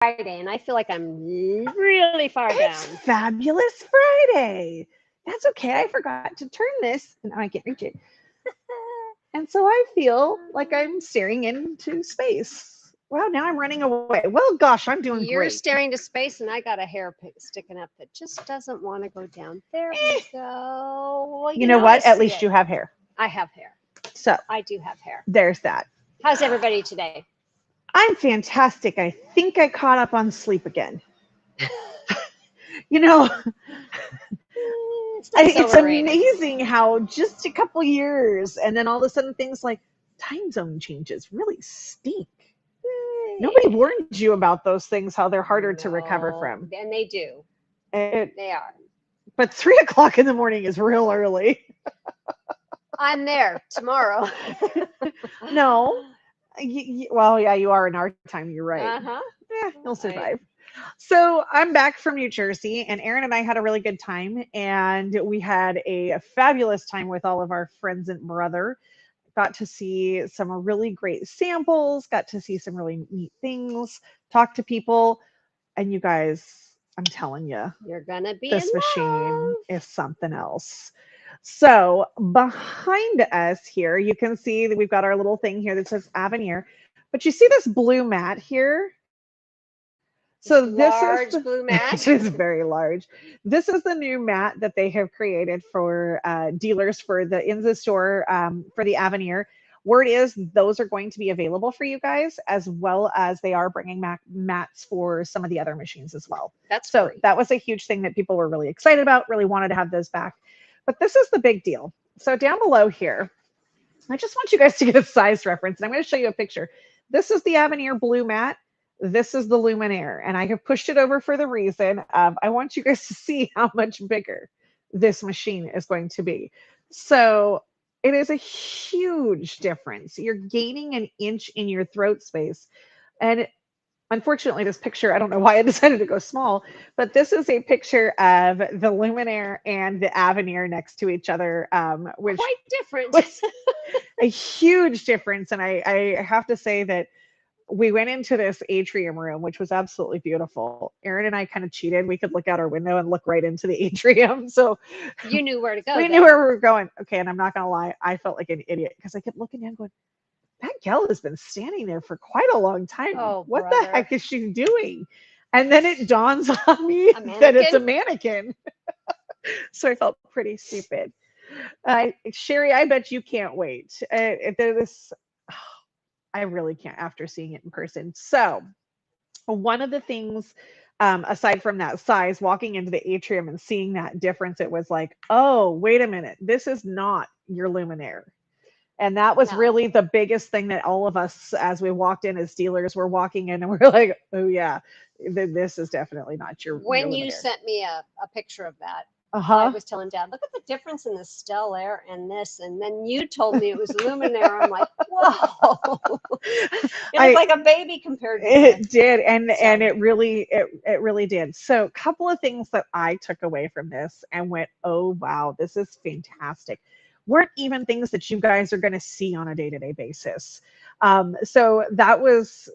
Friday, and I feel like I'm really far It's down. Fabulous Friday. That's okay. I forgot to turn this and now I can't reach it. And so I feel like I'm staring into space. Wow, now I'm running away. Well, gosh, I'm doing great. You're staring to space, and I got a hair sticking up that just doesn't want to go down. There we go. Well, You know I what? At see least it. you have hair. I have hair. So I do have hair. there's that. How's everybody today? I'm fantastic. I think I caught up on sleep again. You know, Sleep's it's overrated. amazing how just a couple years and then all of a sudden things like time zone changes really stink. Nobody warned you about those things, how they're harder to recover No, from. and they do. It, They are. but 3 o'clock in the morning is real early. I'm there tomorrow. No, well, yeah, you are in our time. You're right. Uh-huh. You'll survive. So I'm back from New Jersey, and Aaron and I had a really good time, and we had a fabulous time with all of our friends and brother. Got to see some really great samples, got to see some really neat things, talk to people, and you guys, I'm telling you, You're gonna be in this machine love. is something else. So behind us here, you can see that we've got our little thing here that says Avenir. But you see this blue mat here? This So this is large blue it mat. is very large. This is the new mat that they have created for dealers for the in the store for the Avenir. Word is those are going to be available for you guys, as well as they are bringing mats for some of the other machines as well. That's So great. that was a huge thing that people were really excited about, really wanted to have those back. But this is the big deal. So down below here, I just want you guys to get a size reference, and I'm going to show you a picture. This is the Avenir blue mat. This is the Luminaire, and I have pushed it over for the reason of I want you guys to see how much bigger this machine is going to be. So it is a huge difference. You're gaining an inch in your throat space. And unfortunately, this picture, I don't know why I decided to go small, but this is a picture of the Luminaire and the Avenir next to each other, which Quite different. was a huge difference. And I have to say that we went into this atrium room, which was absolutely beautiful. Aaron and I kind of cheated. We could look out our window and look right into the atrium. So You knew where to go we knew then. where we were going. Okay. And I'm not going to lie, I felt like an idiot because I kept looking down going, that gal has been standing there for quite a long time. Oh, What the brother. heck is she doing? And then it dawns on me A that it's a mannequin? mannequin. So I felt pretty stupid. Sherry, I bet you can't wait. This, I really can't after seeing it in person. So, one of the things, aside from that size, walking into the atrium and seeing that difference, it was like, oh, wait a minute, this is not your Luminaire. And that was No. really the biggest thing that all of us, as we walked in as dealers, were walking in and we're like, oh, yeah, this is definitely not your When you Luminaire. sent me a picture of that, Uh I huh. was telling Dad, look at the difference in the Stellaire and this. And then you told me it was Luminaire. I'm like, whoa. It looked I like a baby compared to the. It did, and So, it really did. So, a couple of things that I took away from this and went, "Oh wow, this is fantastic." Weren't even things that you guys are going to see on a day-to-day basis. So that was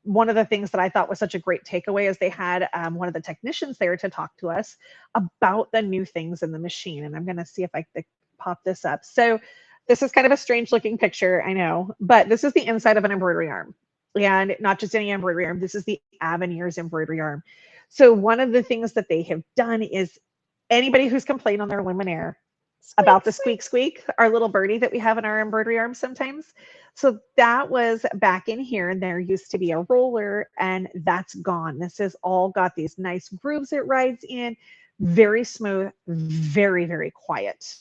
one of the things that I thought was such a great takeaway is they had one of the technicians there to talk to us about the new things in the machine. And I'm going to see if I can pop this up. So this is kind of a strange looking picture, I know, but this is the inside of an embroidery arm. And not just any embroidery arm, this is the Avenir's embroidery arm. So one of the things that they have done is anybody who's complained on their luminaire squeak, about the squeak. squeak squeak, our little birdie that we have in our embroidery arm sometimes. So that was back in here, and there used to be a roller, and that's gone. This has all got these nice grooves it rides in, very smooth, very, very quiet.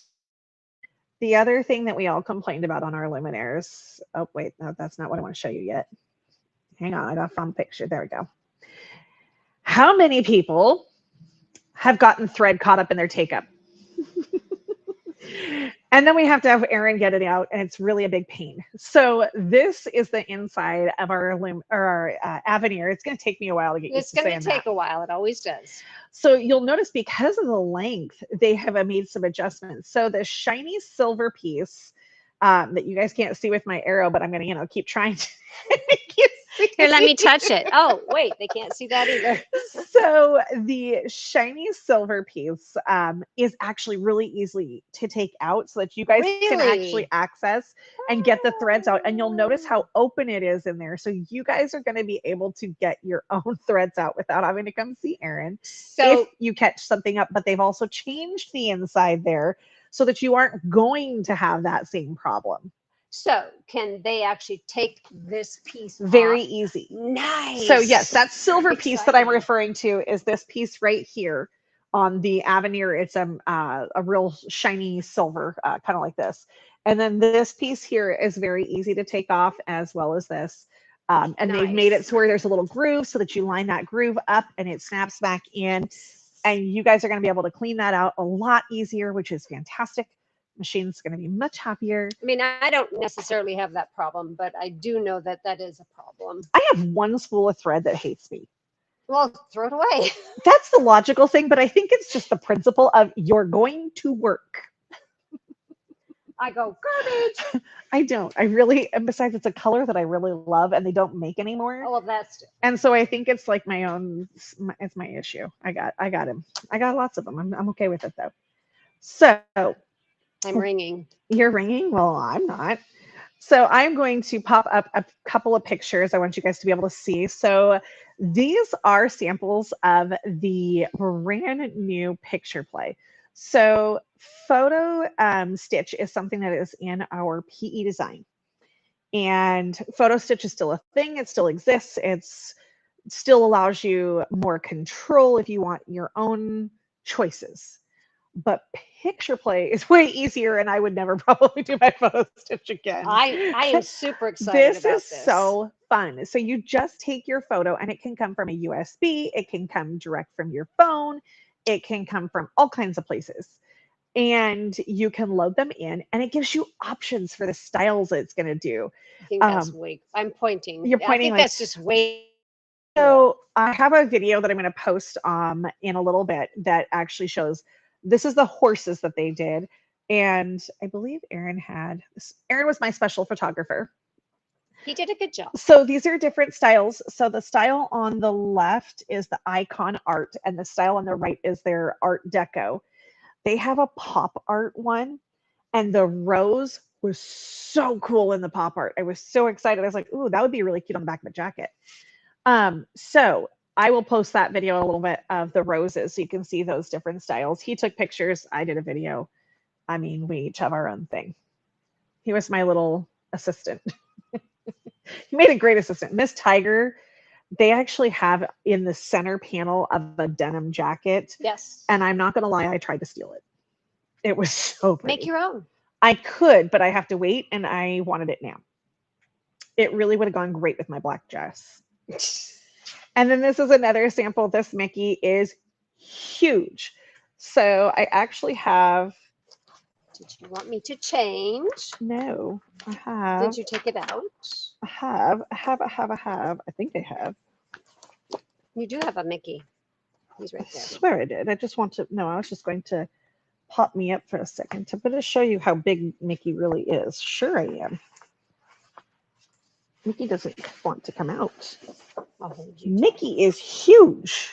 The other thing that we all complained about on our luminaires, oh, wait, no, that's not what I want to show you yet. Hang on, I got a fun picture. There we go. How many people have gotten thread caught up in their take up? And then we have to have Aaron get it out, and it's really a big pain. So this is the inside of our Avenir. It's going to take me a while to get used It's to going to saying that. take a while. It always does. So you'll notice because of the length, they have made some adjustments. So the shiny silver piece that you guys can't see with my arrow, but I'm going to keep trying to make you Here, let me touch it. Oh, wait, they can't see that either. So the shiny silver piece is actually really easy to take out so that you guys can actually Really? access and get the threads out. And you'll notice how open it is in there. So you guys are going to be able to get your own threads out without having to come see Erin if So, you catch something up. But they've also changed the inside there so that you aren't going to have that same problem. so can they actually take this piece Very off? easy. So yes, Nice. that silver piece that I'm Exciting. referring to is this piece right here on the Avenir. It's a real shiny silver, kind of like this. And then this piece here is very easy to take off, as well as this. And they've made it Nice. to where there's a little groove so that you line that groove up and it snaps back in. And you guys are going to be able to clean that out a lot easier, which is fantastic. Machine's going to be much happier. I mean, I don't necessarily have that problem, but I do know that that is a problem. I have one spool of thread that hates me. Well, throw it away. That's the logical thing, but I think it's just the principle of you're going to work. I go, garbage. I don't. I really, and besides, it's a color that I really love and they don't make anymore. Oh, well, that's And so I think it's like my own, it's my issue. I got him. I got lots of them. I'm okay with it though. So I'm ringing. you're ringing? Well, I'm not. So I'm going to pop up a couple of pictures I want you guys to be able to see. So these are samples of the brand new picture play. So photo stitch is something that is in our PE design. And photo stitch is still a thing. It still exists. It's still allows you more control if you want your own choices. But picture play is way easier, and I would never probably do my photo stitch again. I am super excited This about is this. so fun. So you just take your photo, and it can come from a USB, it can come direct from your phone, it can come from all kinds of places. And you can load them in, and it gives you options for the styles it's going to do. I think that's way. I'm pointing. You're I pointing think like that's just way. so. I have a video that I'm going to post in a little bit that actually shows this is the horses that they did, and I believe Erin had this. Erin was my special photographer. He did a good job. So these are different styles. So the style on the left is the icon art, and the style on the right is their art deco. They have a pop art one, and the rose was so cool in the pop art. I was so excited. I was like, ooh, that would be really cute on the back of a jacket. So I will post that video a little bit of the roses so you can see those different styles. He took pictures. I did a video. I mean, we each have our own thing. He was my little assistant. He made a great assistant. Miss Tiger, they actually have in the center panel of a denim jacket. Yes. And I'm not going to lie, I tried to steal it. It was so pretty. Make your own. I could, but I have to wait, and I wanted it now. It really would have gone great with my black dress. And then this is another sample. This Mickey is huge. So I actually have. Did you want me to change? No, I have. Did you take it out? I have. I think I have. You do have a Mickey. He's right I there. swear I did. I just want to. No, I was just going to pop me up for a second to show you how big Mickey really is. Sure, I am. Mickey doesn't want to come out. I'll hold you. Mickey is huge.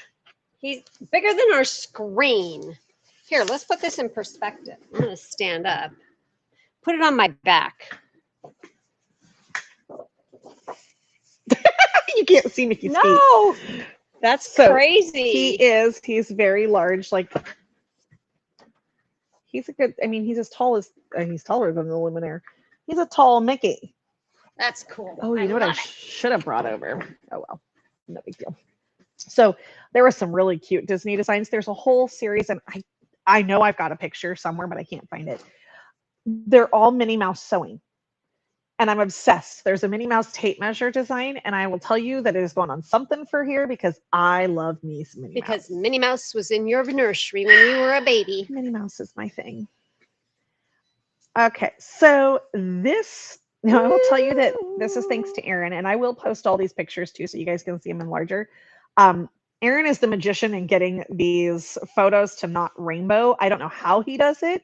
He's bigger than our screen. Here, let's put this in perspective. I'm going to stand up. Put it on my back. You can't see Mickey's feet. No, that's So, crazy. He's very large. Like, he's a good, I mean, he's as tall as, he's taller than the Luminaire. He's a tall Mickey. That's cool. Oh, you know what I love it. should have brought over? Oh, well, no big deal. So there were some really cute Disney designs. There's a whole series, and I know I've got a picture somewhere, but I can't find it. They're all Minnie Mouse sewing. And I'm obsessed. There's a Minnie Mouse tape measure design, and I will tell you that it is going on something for here because I love me some Minnie Mouse. Because Minnie Mouse was in your nursery when you were a baby. Minnie Mouse is my thing. Okay, so this, now I will tell you that this is thanks to Erin, and I will post all these pictures too so you guys can see them in larger. Erin is the magician in getting these photos to not rainbow. I don't know how he does it.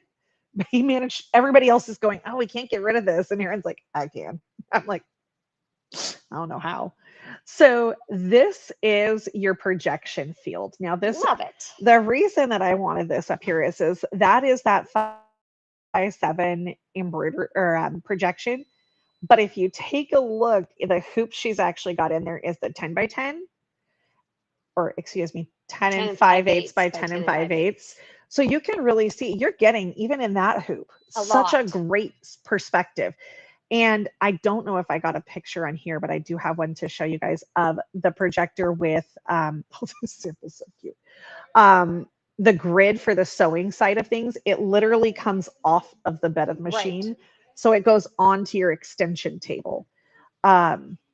He managed, everybody else is going, oh, we can't get rid of this. And Aaron's like, I can. I'm like, I don't know how. So this is your projection field. Now this, Love it. the reason that I wanted this up here is that is that 5x7 embroidery or projection. But if you take a look, the hoop she's actually got in there is the 10 by 10, or excuse me, 10 10 and and 5 5 eighths eighths by by 10 10 and and 5 5 eighths. eighths. So you can really see you're getting, even in that hoop, A such a lot. great perspective. And I don't know if I got a picture on here, but I do have one to show you guys of the projector with oh, this sample is so cute. The grid for the sewing side of things, it literally comes off of the bed of the Right. machine. So it goes onto your extension table.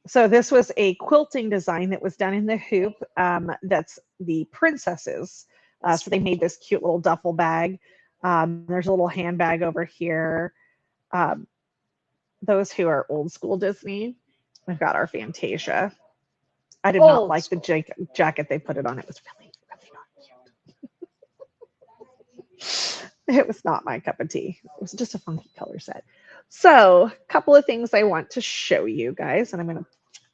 So this was a quilting design that was done in the hoop. That's the princesses. That's So they made this cute little duffel bag. There's a little handbag over here. Um, those who are old school Disney, we've got our Fantasia. I did not old like the school. jacket they put it on. It was really, really not. It was not my cup of tea. It was just a funky color set. So, a couple of things I want to show you guys, and I'm gonna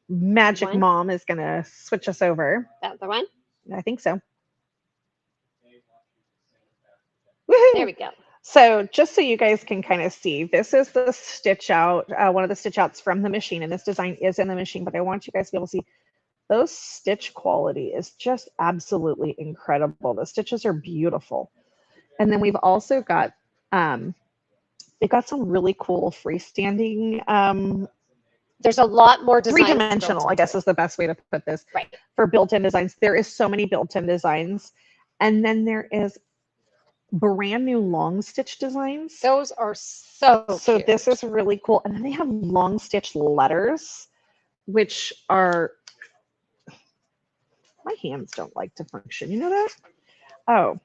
Magic One. Mom is gonna switch us over. That the one. I think so. There Woohoo! we go. So just so you guys can kind of see, this is the stitch out, one of the stitch outs from the machine, and this design is in the machine, but I want you guys to be able to see those stitch quality is just absolutely incredible. The stitches are beautiful. And then we've also got, they've got some really cool freestanding, There's a lot more designs built three-dimensional, I into guess it. is the best way to put this, Right. for built-in designs. There is so many built-in designs. And then there is brand new long stitch designs. Those are so So cute. this is really cool. And then they have long stitch letters, which are, my hands don't like to function. You know that? Oh,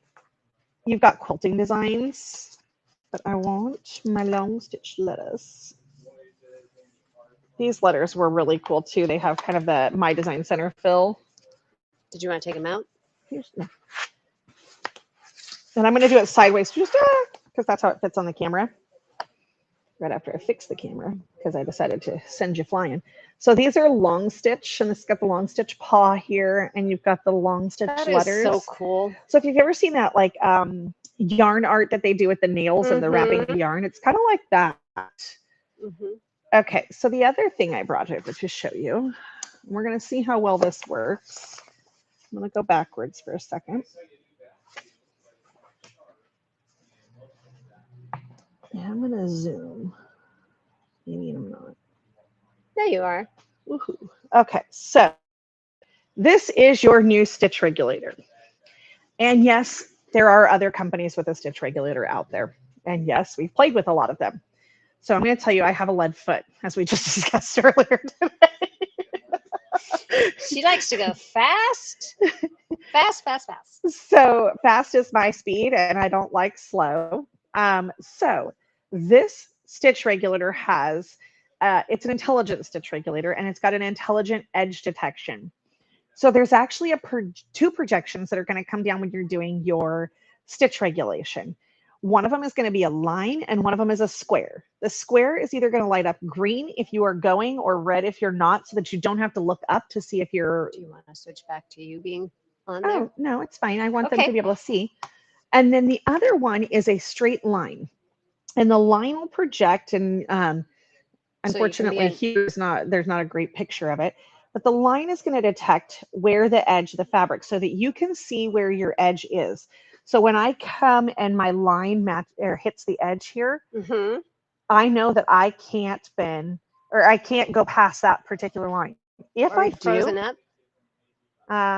you've got quilting designs, but I want my long stitch letters. These letters were really cool too. They have kind of the My Design Center fill. Did you want to take them out? Here's, no. And I'm going to do it sideways just because that's how it fits on the camera. Right after I fix the camera, because I decided to send you flying. So these are long stitch, and this has got the long stitch paw here, and you've got the long stitch That is letters. so cool. So if you've ever seen that like yarn art that they do with the nails and the wrapping Mm-hmm. the yarn, it's kind of like that. Mm-hmm. Okay, so the other thing I brought over to show you, we're going to see how well this works. I'm going to go backwards for a second. Yeah, I'm going to zoom. Maybe I'm not. There you are. Woohoo. Okay, so this is your new stitch regulator. And yes, there are other companies with a stitch regulator out there. And yes, we've played with a lot of them. So I'm going to tell you, I have a lead foot, as we just discussed earlier today. She likes to go fast, fast, fast, fast. So fast is my speed, and I don't like slow. So this stitch regulator has, it's an intelligent stitch regulator, and it's got an intelligent edge detection. So there's actually two projections that are going to come down when you're doing your stitch regulation. One of them is going to be a line, and one of them is a square. The square is either going to light up green if you are going or red if you're not, so that you don't have to look up to see if you're. Do you want to switch back to you being on there? Oh, no, it's fine. I want them Okay. to be able to see. And then the other one is a straight line. And the line will project, and unfortunately there's not a great picture of it, but the line is going to detect where the edge of the fabric, so that you can see where your edge is. So when I come and my line hits the edge here, Mm-hmm. I know that I can't bend, or I can't go past that particular line. If Are I we frozen do, up?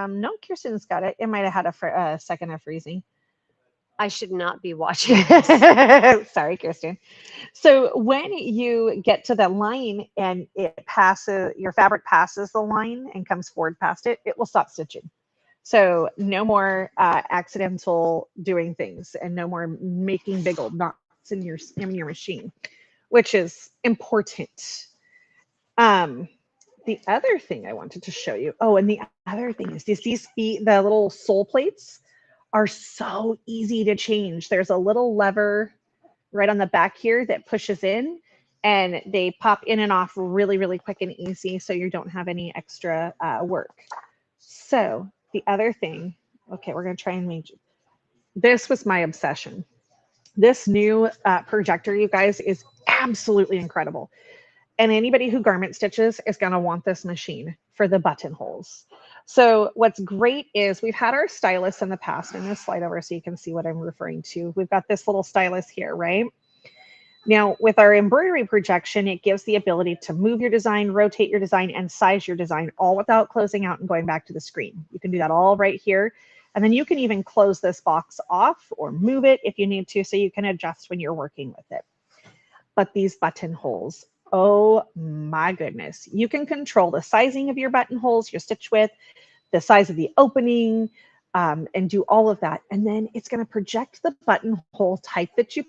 no, Kirsten's got it. It might have had a second of freezing. I should not be watching this. Sorry, Kirsten. So when you get to the line and your fabric passes the line and comes forward past it, it will stop stitching. So no more accidental doing things, and no more making big old knots in your machine, which is important. The other thing I wanted to show you. Oh, and the other thing is these feet, the little sole plates are so easy to change. There's a little lever right on the back here that pushes in, and they pop in and off really, really quick and easy, so you don't have any extra work. So the other thing, okay, we're going to try and make, this was my obsession. This new projector, you guys, is absolutely incredible. And anybody who garment stitches is going to want this machine for the buttonholes. So what's great is we've had our stylus in the past. I'm going to slide over so you can see what I'm referring to. We've got this little stylus here, right? Now, with our embroidery projection, it gives the ability to move your design, rotate your design, and size your design all without closing out and going back to the screen. You can do that all right here. And then you can even close this box off or move it if you need to, so you can adjust when you're working with it. But these buttonholes, oh my goodness. You can control the sizing of your buttonholes, your stitch width, the size of the opening, and do all of that. And then it's going to project the buttonhole type that you,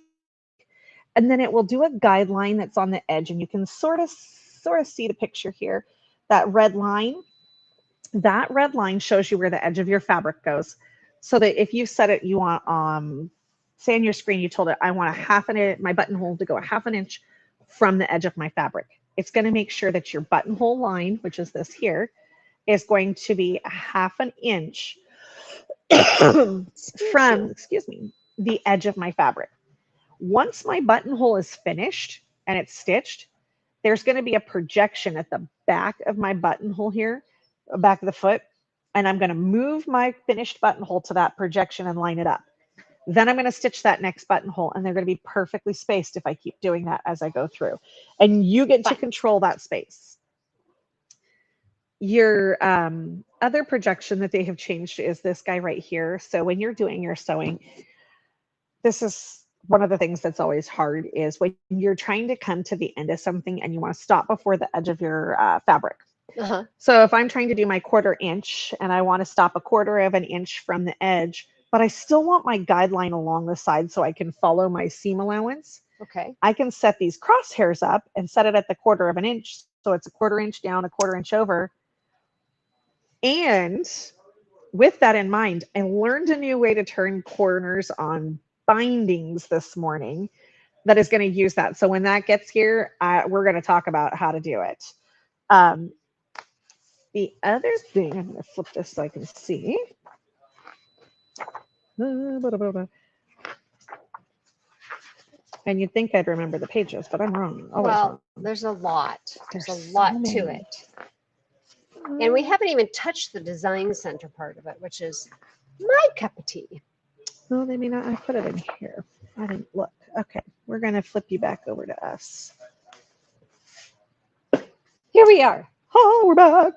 and then it will do a guideline that's on the edge, and you can sort of see the picture here. That red line shows you where the edge of your fabric goes. So that if you set it, you want, say on your screen, you told it, I want my buttonhole to go a half an inch from the edge of my fabric. It's going to make sure that your buttonhole line, which is this here, is going to be a half an inch from, the edge of my fabric. Once my buttonhole is finished and it's stitched, there's going to be a projection at the back of my buttonhole here, back of the foot, and I'm going to move my finished buttonhole to that projection and line it up. Then I'm going to stitch that next buttonhole, and they're going to be perfectly spaced if I keep doing that as I go through. And you get to control that space. Your other projection that they have changed is this guy right here. So when you're doing your sewing, this is one of the things that's always hard, is when you're trying to come to the end of something and you want to stop before the edge of your fabric. So if I'm trying to do my 1/4 inch and I want to stop a 1/4 of an inch from the edge, but I still want my guideline along the side so I can follow my seam allowance. Okay. I can set these crosshairs up and set it at the 1/4 of an inch. So it's a 1/4 inch down, a 1/4 inch over. And with that in mind, I learned a new way to turn corners on bindings this morning that is going to use that. So when that gets here, we're going to talk about how to do it. The other thing, I'm going to flip this so I can see. And you'd think I'd remember the pages, but I'm wrong. Well, there's a lot. There's a lot to it. And we haven't even touched the design center part of it, which is my cup of tea. Well, they may not. I put it in here. I didn't look. Okay, we're going to flip you back over to us. Here we are. Oh, we're back.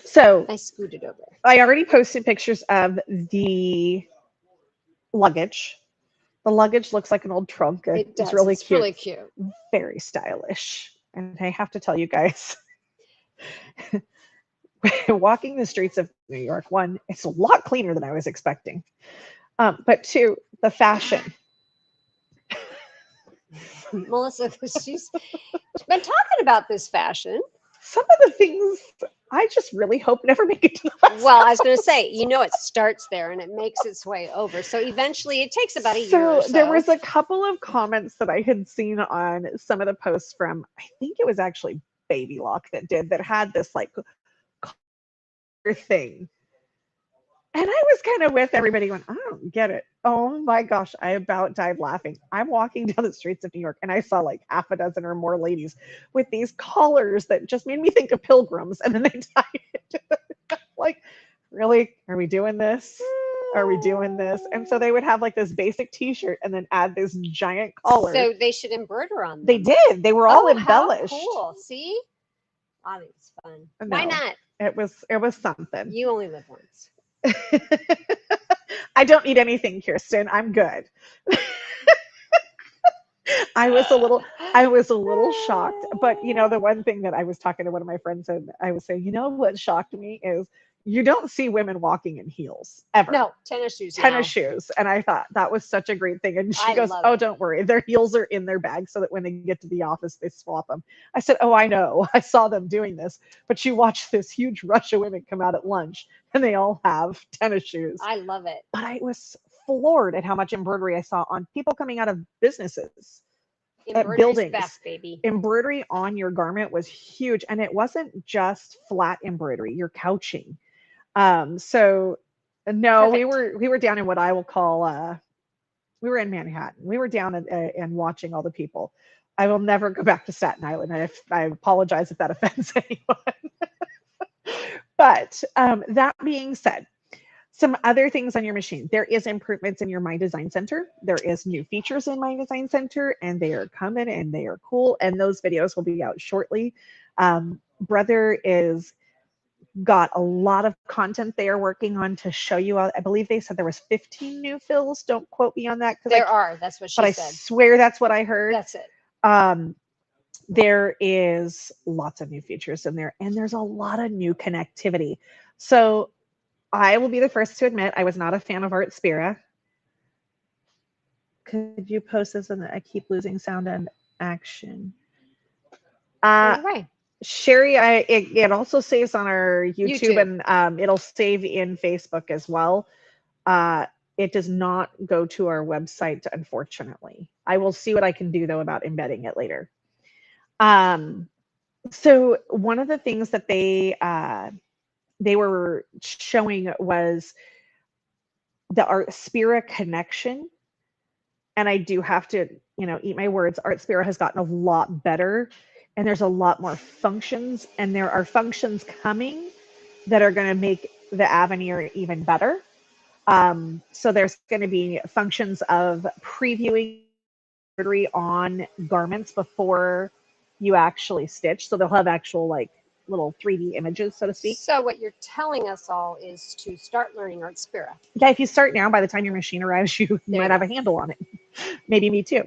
So I scooted over. I already posted pictures of the luggage. The luggage looks like an old trunk. It does. It's really it's cute. Really cute. Very stylish. And I have to tell you guys, walking the streets of New York, one, it's a lot cleaner than I was expecting. But two, the fashion. Melissa, she's been talking about this fashion. Some of the things I just really hope never make it to the West Well, I was going to say, it starts there and it makes its way over. So eventually it takes about a year or so. There was a couple of comments that I had seen on some of the posts from, I think it was actually Baby Lock that had this like thing. And I was kind of with everybody going, I don't get it. Oh my gosh, I about died laughing. I'm walking down the streets of New York and I saw like half a dozen or more ladies with these collars that just made me think of pilgrims. And then they tied it. Like, really? Are we doing this? Are we doing this? And so they would have like this basic t-shirt and then add this giant collar. So they should embroider on them. They did. They were all embellished. How cool. See? I think it's fun. No, why not? It was something. You only live once. I don't need anything, Kirsten. I'm good. I was a little shocked, but the one thing that I was talking to one of my friends and I was saying, what shocked me is you don't see women walking in heels ever. No, tennis shoes. Shoes. And I thought that was such a great thing. And she goes, oh, don't worry. Their heels are in their bag so that when they get to the office, they swap them. I said, oh, I know. I saw them doing this. But you watch this huge rush of women come out at lunch and they all have tennis shoes. I love it. But I was floored at how much embroidery I saw on people coming out of businesses. Embroidery's buildings. back, baby. Embroidery on your garment was huge, and it wasn't just flat embroidery, you're couching. So no, Perfect. we were down in what I will call we were in Manhattan. We were down and watching all the people. I will never go back to Staten Island. I apologize if that offends anyone. But that being said, some other things on your machine. There is improvements in your My Design Center. There is new features in My Design Center, and they are coming and they are cool. And those videos will be out shortly. Brother is got a lot of content they are working on to show you. I believe they said there was 15 new fills. Don't quote me on that. There are. That's what she but said. I swear that's what I heard. That's it. There is lots of new features in there, and there's a lot of new connectivity. So I will be the first to admit I was not a fan of Artspira. Could you post this? And I keep losing sound and action. Right. Sherry, it also saves on our YouTube. And it'll save in Facebook as well. It does not go to our website, unfortunately. I will see what I can do though about embedding it later. So one of the things that they were showing was the Artspira connection. And I do have to, eat my words. Artspira has gotten a lot better, and there's a lot more functions, and there are functions coming that are going to make the Avenir even better. So there's going to be functions of previewing embroidery on garments before you actually stitch. So they'll have actual little 3D images, so to speak. So what you're telling us all is to start learning Artspira. Yeah, if you start now, by the time your machine arrives, you might have a handle on it. Maybe me too.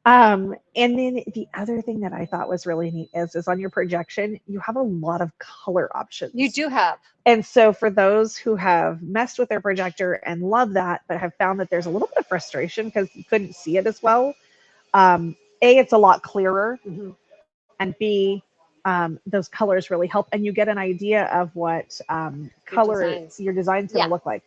And then the other thing that I thought was really neat is on your projection, you have a lot of color options. You do have. And so for those who have messed with their projector and love that, but have found that there's a little bit of frustration because you couldn't see it as well, A, it's a lot clearer, and B, those colors really help, and you get an idea of what your design's going to look like.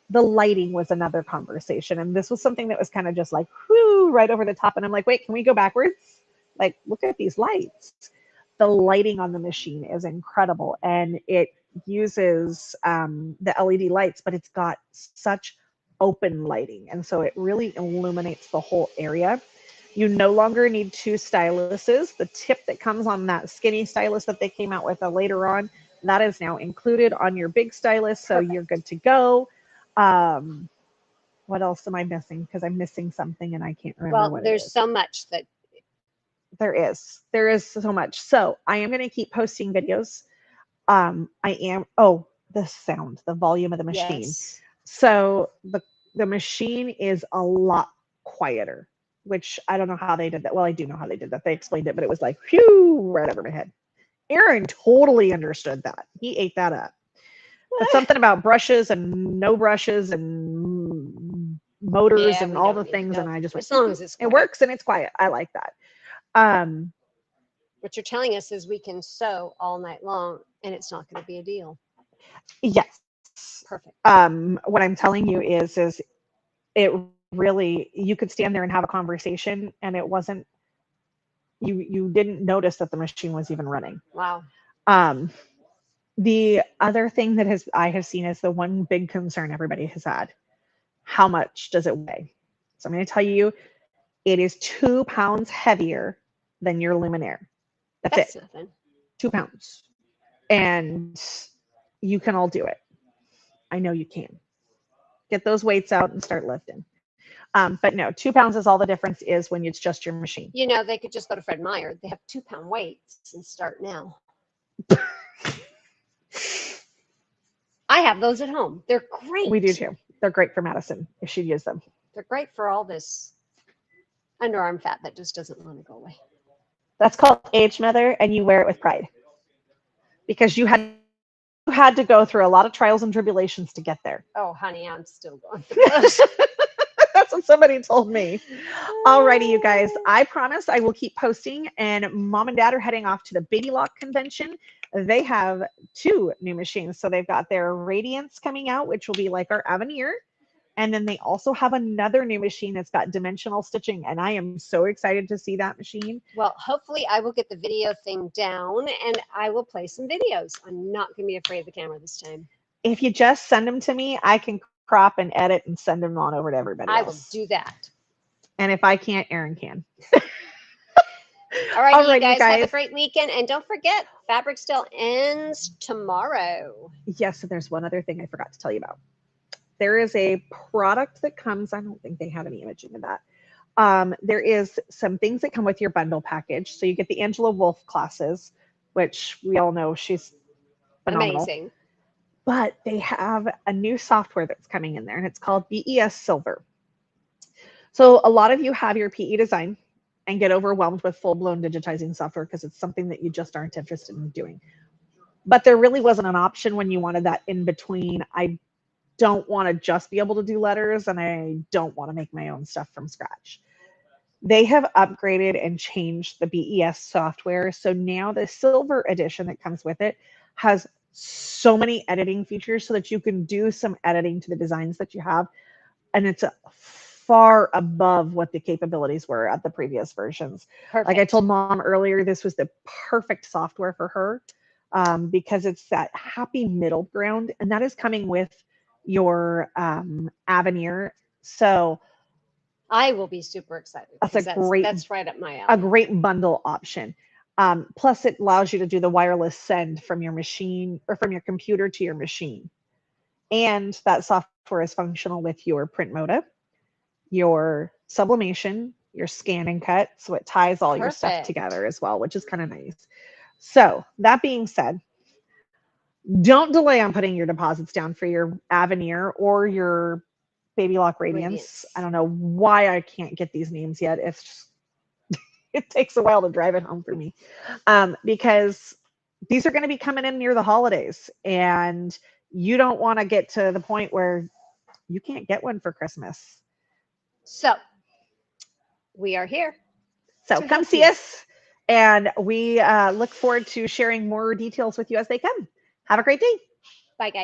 The lighting was another conversation, and this was something that was kind of just like, whoo, right over the top. And I'm like, wait, can we go backwards? Like, look at these lights. The lighting on the machine is incredible, and it uses the LED lights, but it's got such open lighting, and so it really illuminates the whole area. You no longer need two styluses. The tip that comes on that skinny stylus that they came out with later on, that is now included on your big stylus, so you're good to go. What else am I missing? Because I'm missing something and I can't remember what it is. Well, there's so much that there is so much. So I am going to keep posting videos. The sound, the volume of the machine. Yes. So the machine is a lot quieter, which I don't know how they did that. Well, I do know how they did that. They explained it, but it was like, whew, right over my head. Aaron totally understood that. He ate that up. But something about brushes and no brushes and motors and all the things, and I just went, as long as it works and it's quiet. I like that. What you're telling us is we can sew all night long and it's not going to be a deal. Yes. Perfect. What I'm telling you is it really, you could stand there and have a conversation and it wasn't, you didn't notice that the machine was even running. Wow. The other thing that I have seen is the one big concern everybody has had. How much does it weigh? So I'm going to tell you, it is 2 pounds heavier than your Luminaire. That's it. Nothing. 2 pounds. And you can all do it. I know you can. Get those weights out and start lifting. But no, 2 pounds is all the difference is when it's just your machine. They could just go to Fred Meyer. They have 2 pound weights and start now. I have those at home. They're great. We do too. They're great for Madison if she'd use them. They're great for all this underarm fat that just doesn't want to go away. That's called age, Mother, and you wear it with pride. Because you had to go through a lot of trials and tribulations to get there. Oh, honey, I'm still going through those. That's what somebody told me. Alrighty, you guys. I promise I will keep posting, and Mom and Dad are heading off to the Baby Lock convention. They have 2 new machines. So they've got their Radiance coming out, which will be like our Avenir. And then they also have another new machine that's got dimensional stitching, and I am so excited to see that machine. Well, hopefully I will get the video thing down and I will play some videos. I'm not going to be afraid of the camera this time. If you just send them to me, I can crop and edit and send them on over to everybody I will else. do that. And if I can't, Erin can. All right, Alrighty, you guys, have a guys. great weekend. And don't forget, Fabric Still ends tomorrow. Yes, and there's one other thing I forgot to tell you about. There is a product that comes, I don't think they have any imaging of that. There is some things that come with your bundle package. So you get the Angela Wolf classes, which we all know she's phenomenal. Amazing. But they have a new software that's coming in there, and it's called BES Silver. So a lot of you have your PE design and get overwhelmed with full-blown digitizing software because it's something that you just aren't interested in doing. But there really wasn't an option when you wanted that in between. I don't want to just be able to do letters, and I don't want to make my own stuff from scratch. They have upgraded and changed the BES software. So now the silver edition that comes with it has so many editing features so that you can do some editing to the designs that you have. And it's far above what the capabilities were at the previous versions. Perfect. Like I told Mom earlier, this was the perfect software for her because it's that happy middle ground, and that is coming with your Avenir. So I will be super excited. That's right up my alley. A great bundle option. Plus, it allows you to do the wireless send from your machine or from your computer to your machine. And that software is functional with your print moda, your sublimation, your scan and cut. So it ties all your stuff together as well, which is kind of nice. So that being said, don't delay on putting your deposits down for your Avenir or your Baby Lock Radiance. I don't know why I can't get these names yet. It's just, it takes a while to drive it home for me because these are going to be coming in near the holidays, and you don't want to get to the point where you can't get one for Christmas. So we are here. So come see us, and we look forward to sharing more details with you as they come. Have a great day. Bye, guys.